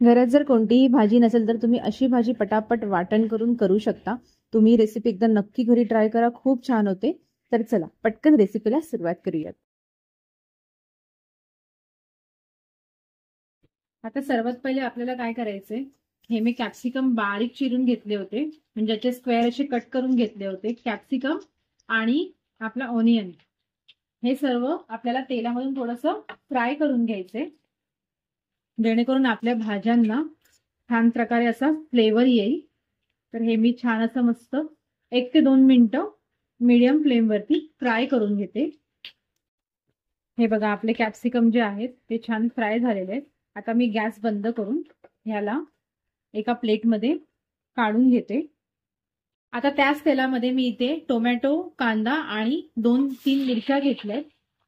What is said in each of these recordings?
घरात जर कोणतीही भाजी नसेल तर तुम्ही अशी भाजी पटापट वाटण करून करू शकता। तुम्ही रेसिपी एकदा नक्की घरी ट्राय करा, खूप छान होते। तर चला पटकन रेसिपीला सुरुवात करूयात। आता सर्वात पहिले आपल्याला काय करायचंय, हे मी कॅप्सिकम बारीक चिरून घेतले होते, म्हणजे याचे स्क्वेअर असे कट करून घेतले होते। कॅप्सिकम आणि आपला ऑनियन हे सर्व आपल्याला तेलामधून थोडंसं फ्राय करून घ्यायचे, जेणेकरून आपल्या भाज्यांना छान प्रकारे असा फ्लेवर येईल। तर हे मी छान असं मस्त 1 ते 2 मिनिटं मीडियम फ्लेम वरती फ्राय करून घेते। हे बघा आपले कॅप्सिकम जे आहेत ते छान फ्राय झालेले आहेत। आता मी गॅस बंद करून ह्याला एका प्लेटमध्ये काढून घेते। आता त्याच तेलामध्ये मी इथे टोमॅटो, कांदा आणि 2-3 मिरच्या घेतल्यात,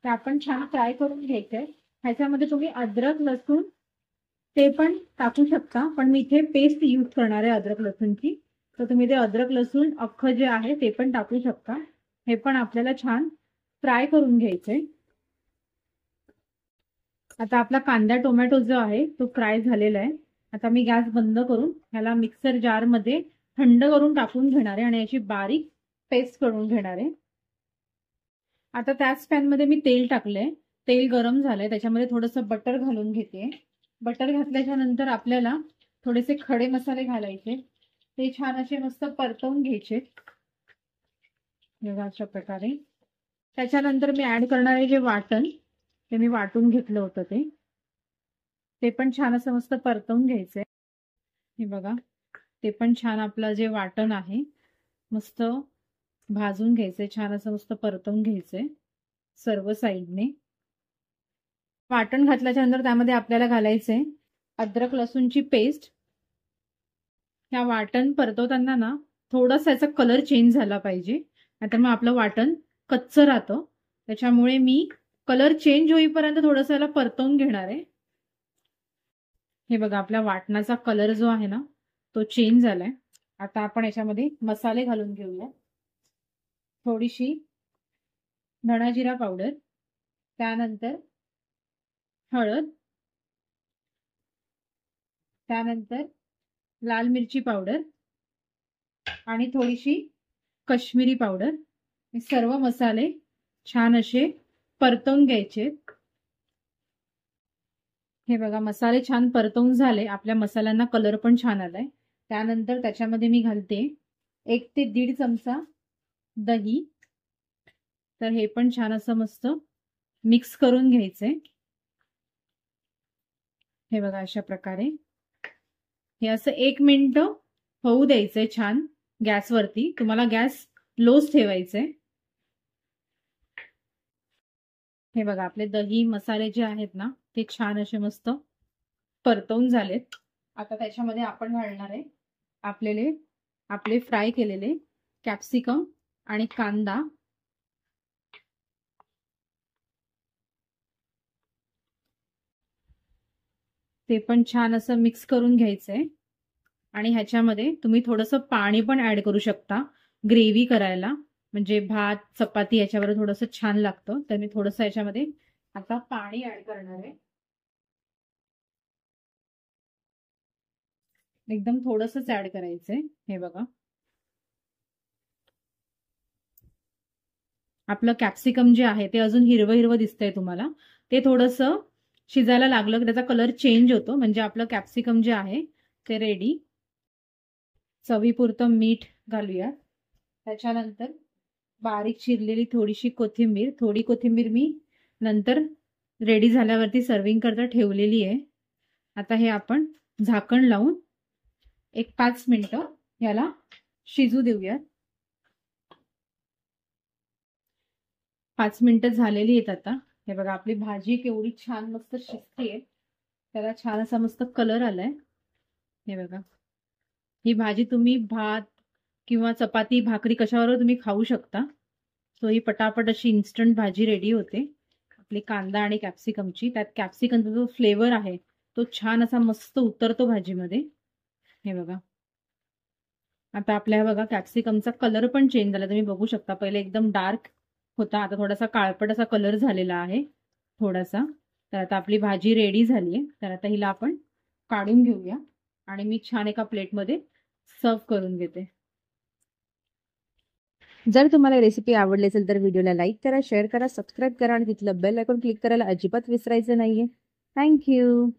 त्या आपण छान फ्राय करून घ्यायचे। ह्याच्यामध्ये तुम्ही अद्रक, लसूण ते पण टाकू शकता, पण मी इथे पेस्ट यूज करणार आहे अद्रक लसूणची। तर तुम्ही ते अद्रक लसूण अख्खं जे आहे ते पण टाकू शकता। हे पण आपल्याला छान फ्राय करून घ्यायचंय। आता आपला कांदा टोमॅटो जो आहे तो फ्राय झालेला आहे। आता मी गॅस बंद करून ह्याला मिक्सर जार मध्ये थंड करून टाकून घेणार आहे आणि याची बारीक पेस्ट करून घेणार आहे। आता त्याच पॅन मध्ये मी तेल टाकलंय, तेल गरम झालंय, त्याच्यामध्ये थोडंसं बटर घालून घेते। बटर घातल्याच्या नंतर आपल्याला थोडेसे खडे मसाले घालायचे, ते छान असे मस्त परतवून घ्यायचे अशा प्रकारे। त्याच्यानंतर मी ऍड करणार आहे जे वाटण, ते मी वाटून घेतलं होतं ते पण छान असं मस्त परतवून घ्यायचंय। हे बघा ते पण छान आपलं जे वाटण आहे मस्त भाजून घ्यायचंय, छान असं मस्त परतवून घ्यायचंय सर्व साईडने। वाटण घातल्याच्या नंतर त्यामध्ये आपल्याला घालायचंय अद्रक लसूणची पेस्ट। ह्या वाटण परतवताना ना थोडासा याचा कलर चेंज झाला पाहिजे, नाहीतर मग आपलं वाटण कच्चं राहतं। त्याच्यामुळे मी कलर चेंज होईपर्यंत थोडंसं याला परतवून घेणार आहे। हे बघा आपल्या वाटणाचा कलर जो आहे ना तो चेंज झालाय। आता आपण याच्यामध्ये मसाले घालून घेऊया। थोडीशी धना जिरा पावडर, त्यानंतर हळद, त्यानंतर लाल मिरची पावडर आणि थोडीशी काश्मीरी पावडर। हे सर्व मसाले छान असे परतवून घ्यायचे। हे बघा मसाले छान परतवून झाले, आपल्या मसाल्यांना कलर पण छान आलाय। त्यानंतर त्याच्यामध्ये मी घालते 1 ते 1.5 चमचा दही। तर हे पण छान असं मस्त मिक्स करून घ्यायचंय। हे बघा अशा प्रकारे हे असं 1 मिनिट होऊ द्यायचंय छान गॅसवरती। तुम्हाला गॅस लोच ठेवायचंय। हे बघा आपले दही मसाले जे आहेत ना ते छान असे मस्त परतवून झालेत। आता त्याच्यामध्ये आपण घालणार आहे आपले फ्राय केलेले कॅप्सिकम आणि कांदा। ते पण छान असं मिक्स करून घ्यायचंय आणि ह्याच्यामध्ये तुम्ही थोडंसं पाणी पण ऍड करू शकता ग्रेव्ही करायला, म्हणजे भात चपाती याच्यावर थोडंसं छान लागतं। तर मी थोडंसं याच्यामध्ये आता पाणी ऍड करणार आहे, एकदम थोडंसंच ऍड करायचंय। हे बघा आपलं कॅप्सिकम जे आहे ते अजून हिरवं हिरवं दिसतंय तुम्हाला, ते थोडंसं शिजायला लागलं की त्याचा कलर चेंज होतो, म्हणजे आपलं कॅप्सिकम जे आहे ते रेडी। चवीपुरतं मीठ घालूया, त्याच्यानंतर बारीक चिरलेली थोडीशी कोथिंबीर, थोडी कोथिंबीर मी नंतर रेडी झाल्यावरती सर्विंग करता ठेवलेली आहे। आता हे आपण झाकण लावून 5 मिनिटं याला शिजू देऊया। 5 मिनिटं झालेली आहेत आता। हे बघा आपली भाजी केवढी छान मस्त शिजतेय, त्याला छान असा मस्त कलर आलाय। हे बघा ही भाजी तुम्ही भात किंवा चपाती भाकरी कशावर तुम्ही खाऊ शकता। सो ही पटापट अशी इन्स्टंट भाजी रेडी होते आपली कांदा आणि कॅप्सिकमची। त्यात कॅप्सिकमचा जो फ्लेवर आहे तो छान असा मस्त उतरतो भाजीमध्ये। हे बघा आता आपल्या बघा कॅप्सिकमचा कलर पण चेंज झाला, तुम्ही बघू शकता। पहिले एकदम डार्क होता, आता थोडासा काळपट असा कलर झालेला आहे थोडासा। तर आता आपली भाजी रेडी झालीये, तर आता हिला आपण काढून घेऊया आणि मी छान एका प्लेटमध्ये सर्व करून घेते. जर तुम्हाला रेसिपी आवडली असेल तर व्हिडिओला लाईक करा, शेअर करा, सबस्क्राईब करा आणि तिथलं बेल आयकॉन क्लिक करायला अजिबात विसरायचं नाहीये. थँक्यू.